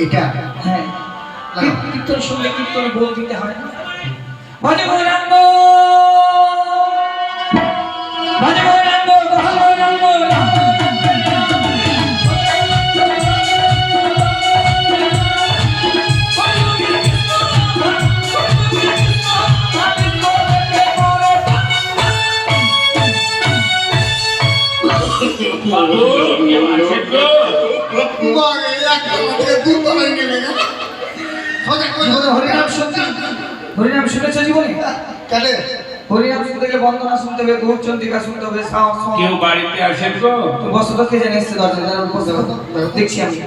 এটা হ্যাঁ কীর্তন শুনলে কীর্তনে বল দিতে হয় না। ভজে গৌরাঙ্গ ভজে গৌরাঙ্গ গৌরাঙ্গ হরিনাম শুনছি। হরিনাম শুনেছ জীবনে? হরিনাম শুনতে গেলে বন্দনা শুনতে হবে, গৌর চন্দ্রিকা শুনতে হবে। কেউ বাড়িতে আসেন গো? তো বসত কে জানে এসছে দরজা দেখছি আমি।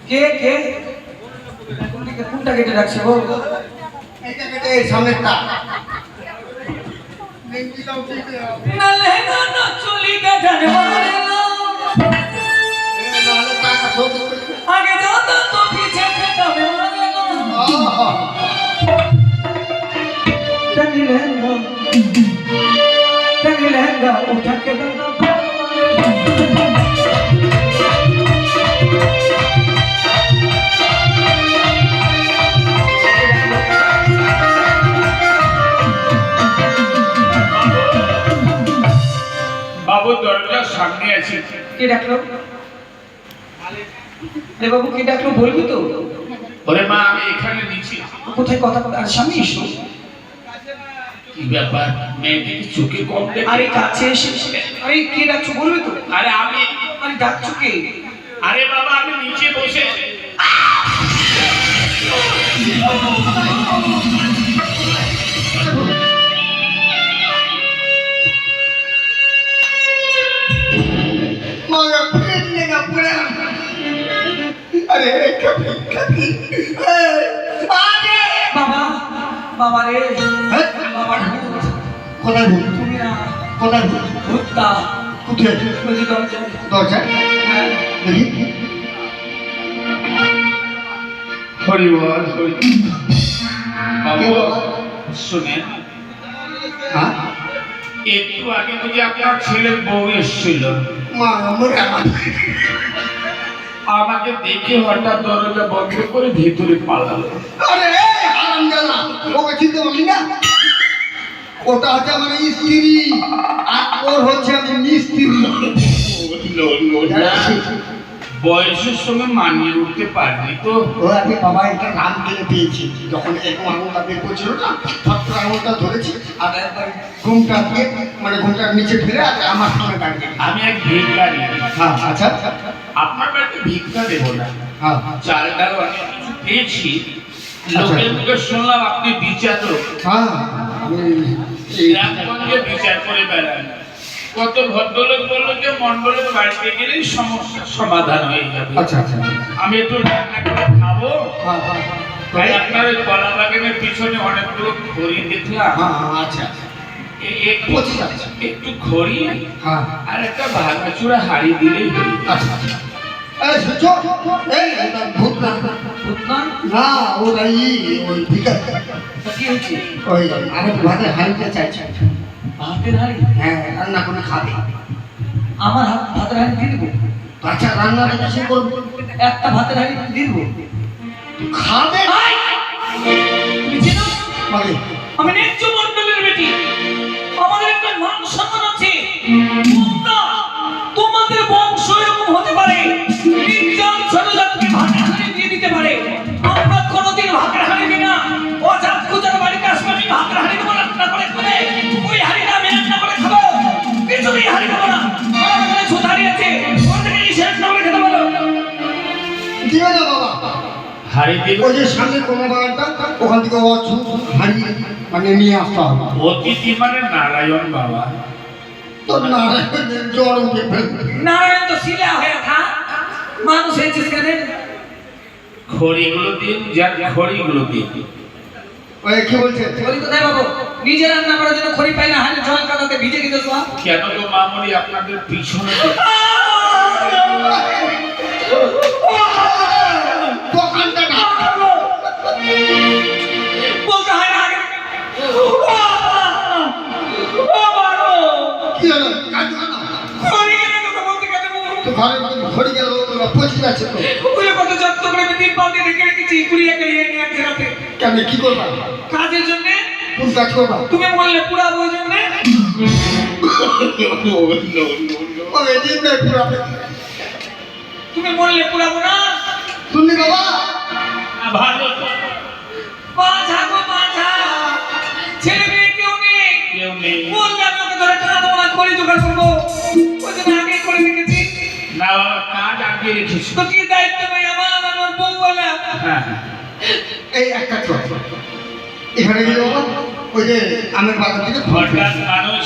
কে কে কোনটা কেটে রাখছে গো? সামনেরটা নালে না চলি কাটানে মারে না আগে যাতা তো পিছে কাটাবে মারে না টানি লেহেঙ্গা উঠা के दादा বাবু দরজার সামনে আছি। কে ডাকলো? রে বাবু কে ডাকলো বলবি তো? ওরে মা আমি এখানে নিচে। কোথায় কথা বল? আর সামনে এসো। কি ব্যাপার মেয়েটি কি চোখে কম দেখে? আরে কাছে এসে আরে কে ডাকছো বলবি তো? আরে আমি আরে ডাকছো কে? আরে বাবা আমি নিচে বসে বাবা বাবা রে বাবা ভূত কোথায় ভূত? তুমি না কোথায় ভূত? ভূতটা কোথায়? বলছি দরজা দরজা দেখি। হরি বল হরি। বাবু শুনেন হ্যাঁ একটু আগে বুঝি আপনার ছেলের বউ এসেছিল, মা আমার আমাকে দেখে হঠাৎ দরজা বন্ধ করে ভিতরে পালালো। আরে হারামজাদা ওকে চিনতে পারলি না? ওটা হচ্ছে আমার স্ত্রী আর ওর হচ্ছে আমি মিস্ত্রি। বয়সের সঙ্গে মানিয়ে উঠতে পারনি তো। ও আমি বাবা একটা রাম টেনে পেয়েছি যখন এরকম আঙুলটা বের করছিল না, ফটফট আঙুলটা ধরেছি আর একবার ঘুমটা দিয়ে মানে ঘুমটার নিচে ফেলে আর আমার সামনে দাঁড়িয়ে। আমি এক ভিক্ষারি, হ্যাঁ আচ্ছা আপনার বাড়িতে ভিক্ষা দেবো না, হ্যাঁ চাল ডাল অনেক কিছু পেয়েছি। লোকের মুখে শুনলাম আপনি বিচারক, হ্যাঁ আমি গ্রামগঞ্জে বিচার করে বেড়ান। কত ভদ্রলোক বললো যে মন্ডলের বাড়িতে গেলেই সমস্যার সমাধান হয়ে যাবে। আচ্ছা আচ্ছা আমি একটু রান্না করে খাবো, হ্যাঁ হ্যাঁ তাই আপনার ওই কলা বাগানের পিছনে অনেকগুলো খড়ি দেখলাম। হ্যাঁ আচ্ছা একটু খড়ি হ্যাঁ আর একটা ভাঙাচুরা হাড়ি দিলেই হয়ে যাবে। আচ্ছা এই শুনছো এই এটা ভূত না ভূত না না ওটা ওই ভিখারি কি হচ্ছে? ওই আরেক ভাতে হাড়িটা চাইছে। ভাতের হাঁড়ি? হ্যাঁ রান্না করে খাবে। আমার ভাতের হাঁড়ি দিয়ে দেবো? আচ্ছা রান্নাটা কিছু করবো একটা ভাতের হাঁড়ি দিয়ে দেবো? খাবে তুমি চেনো? মানে আমি ন্যায্য মন্ডলের বেটি, আমাদের একটা মান সম্মান আছে। তোমরা তোমাদের বংশ এরকম হতে পারে নির্জন ছোটজাতকে ভাতের হাঁড়ি দিয়ে দিতে পারে, আমরা কোনোদিন ভাতের হাঁড়ি দিই না। অজাত কুজার বাড়িতে আসবে আমি ভাতের হাঁড়ি দেবো রান্না করে খাবে, ওই হাঁড়িটা আমি রান্না করে খাবো, কিছুতেই হাঁড়ি দেবো না। আমার এখানে ছুত হাঁড়ি আছে, ওর থেকে নিচে রান্না করে খেতে বলো। দিবে না বাবা। হাড়ি দিল ওই যে সামনে কোনো বাগানটা ওখান থেকে হাড়ি মানে নিয়ে আসতে হবে। অতিথি মানে নারায়ণ বাবা। তো নারায়ণের জ্বর উঠে ফেলবে। নারায়ণ তো শিলা হয়ে থা, মানুষ হয়েছিস কেন? খড়িগুলো দিন, যার খড়িগুলো দিন। ওই কি বলছে? খড়ি কোথায় পাবো? নিজে রান্না করার জন্য খড়ি পাই না, হাঁড়ি জল কাদাতে ভিজে দিতে সব। কেন তো মামুনি আপনাদের পিছনে দোকানটা না বলতে হয় না আগে। কি হলো? কাজ হয় না? খড়ি কেন কথা বলতে গেলে তো ঘরে ঘড়ি গেল পচে যাচ্ছে তো। ওগুলো কত যত্ন করে কেন কি করবা? কাজের জন্য। কোন কাজ করবা? তুমি বললে পুরাবো ওই জন্য। ও এদিন না পুরাবে। তুমি বললে পুরাবো না। শুনলি বাবা? ভালো বাঁধা গো বাঁধা, ছেলে মেয়ে কেউ নেই। কেউ নেই। বললে আমি ওকে ধরে টানা তোমরা করে জোগাড় করবো, ওই জন্য আগে করে রেখেছি। না বাবা, কাজ আগে রেখেছি। তো কি দায়িত্ব নেই আমার বউ বলা। হ্যাঁ এই একটা চল এখানে গেলে বাবা ওই যে আমের বাগান থেকে হঠাৎ মানুষ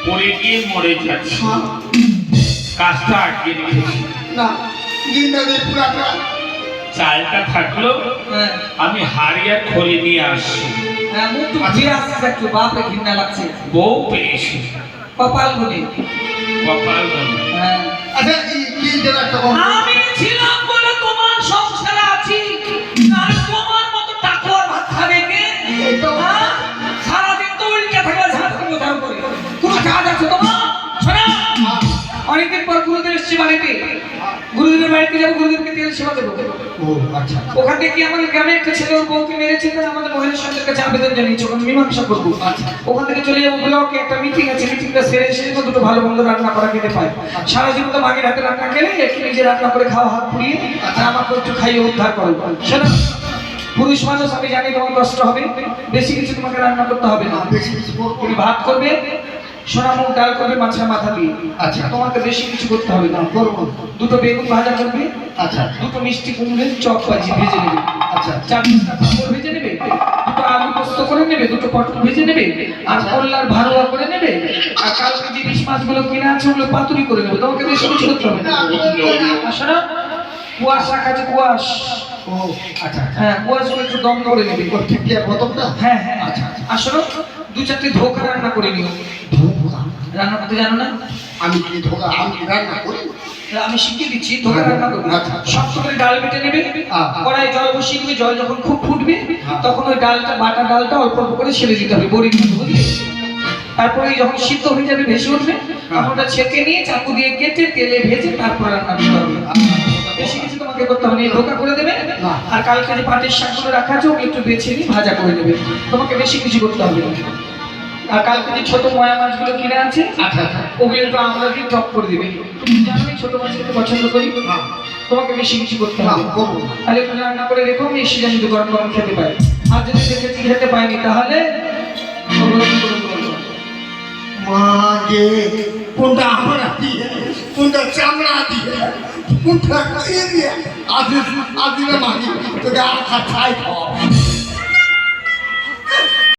পড়ে গিয়ে মরে যাচ্ছে, কাজটা আটকে রেখেছি। না জিন্দা দিয়ে পুরাটা চালটা থাকলো, হ্যাঁ আমি হাড়িয়া খড়ি নিয়ে আসছি। হ্যাঁ, মুখ তো ঘিরে আসছে একটু, বাপরে ঘৃণা লাগছে। বউ পেয়েছি, কপাল গুনে। কপাল ভালো। হ্যাঁ, আচ্ছা কি যেন একটা কথা আমি ছিলাম বলে তোমার সংসারে আছি, আর তোমার মতো টাকুয়ার ভাত খাবে কে? এই তো হ্যাঁ? সারাদিন তো উল্টে থাকবে ঝাঁট করে বোঝার উপরে। কোনো কাজ আছে তোমার? শোনা, অনেকদিন পর গুরুদেব এসছে বাড়িতে। গুরুদেবের বাড়িতে যাবো, গুরুদেবকে তেল সেবা দেবো। ও আচ্ছা ওখান থেকে আমাদের গ্রামে একটা ছেলে ওর বউকে মেরেছে, তাই আমাদের মহিলা সন্তানের কাছে আবেদন জানিয়েছে, ওখানে মীমাংসা করবো। ওখান থেকে চলে যাবো ব্লকে, একটা মিটিং আছে, মিটিংটা সেরে এসে যেন দুটো ভালো মন্দ রান্না করা খেতে পায়। সারা জীবন তো মাগের হাতে রান্না খেলে একটু নিজে রান্না করে খাওয়া, হাত পুড়িয়ে, আর আমাকে একটু খাইয়ে উদ্ধার করো। সেটা পুরুষ মানুষ, আমি জানি তোমার কষ্ট হবে, বেশি কিছু তোমাকে রান্না করতে হবে না। বেশি কিছু করবো তুমি ভাত করবে, সোনা মুগ ডাল করবে মাছের মাথা দিয়ে। আচ্ছা। তোমাকে বেশি কিছু করতে হবে না। করবো দুটো বেগুন ভাজা করবে, আচ্ছা দুটো মিষ্টি কুমড়ের চপ ভাজি ভেজে নেবে, আচ্ছা 4-5টা পাঁপড় ভেজে নেবে, দুটো আলু পোস্ত করে নেবে, দুটো পটল ভেজে নেবে, আর কল্লার ভারোয়া করে নেবে, আর কালকে যে ইলিশ মাছগুলো কিনে আছে ওগুলো পাতুরি করে নেবে। তোমাকে বেশি কিছু করতে হবে না। আসলে কুয়াশ রাখা আছে, কুয়াশ। ও আচ্ছা আচ্ছা হ্যাঁ, কুয়াশগুলো একটু দম করে নেবে। ওর ঠিক দিয়ে প্রথমটা হ্যাঁ হ্যাঁ আচ্ছা আচ্ছা, আচ্ছা আসলে 2-4টে ধোকা রান্না করে নিও। ধোকা রান্না করতে জানো না? আমি কি ধোকা আমি কি রান্না করি আমি শিখিয়ে দিচ্ছি, ধোকা রান্না করবে। আচ্ছা। শক্ত করে ডাল বেটে নেবে, কড়াই জল বসিয়ে নেবে, জল যখন খুব ফুটবে তখন ওই ডালটা, বাটা ডালটা অল্প অল্প করে ছেড়ে দিতে হবে, বড়ি মতো, বুঝলে? তারপরে যখন সিদ্ধ হয়ে যাবে, ভেসে উঠবে, তখন ওটা ছেঁকে নিয়ে চাকু দিয়ে কেটে তেলে ভেজে তারপর রান্না করতে হবে। বেশি কিছু তোমাকে করতে হবে না, এই ধোকা করে দেবে। আর কালকে যে পাটের শাকগুলো রাখা আছে ওগুলো একটু বেছে নিয়ে ভাজা করে নেবে, তোমাকে বেশি কিছু করতে হবে না। আর কালকে যে ছোট ময়া মাছগুলো কিনে আছে আচ্ছা আচ্ছা ওগুলো একটু আমরা দিয়ে টক করে দিবে। তুমি জানোই ছোট মাছ একটু পছন্দ করি, তোমাকে বেশি কিছু করতে হবে না। করবো আর একটু রান্না করে রেখো, আমি এসে জানি গরম গরম খেতে পাই। আর যদি দেখেছি খেতে পাইনি তাহলে ওগুলো কি করে বলবো? মা যে কোনটা আমরা দিয়ে কোনটা চামড়া দিয়ে কোনটা দিয়ে দিয়ে আজ আজ মাগি তোকে আখা খাই খাওয়া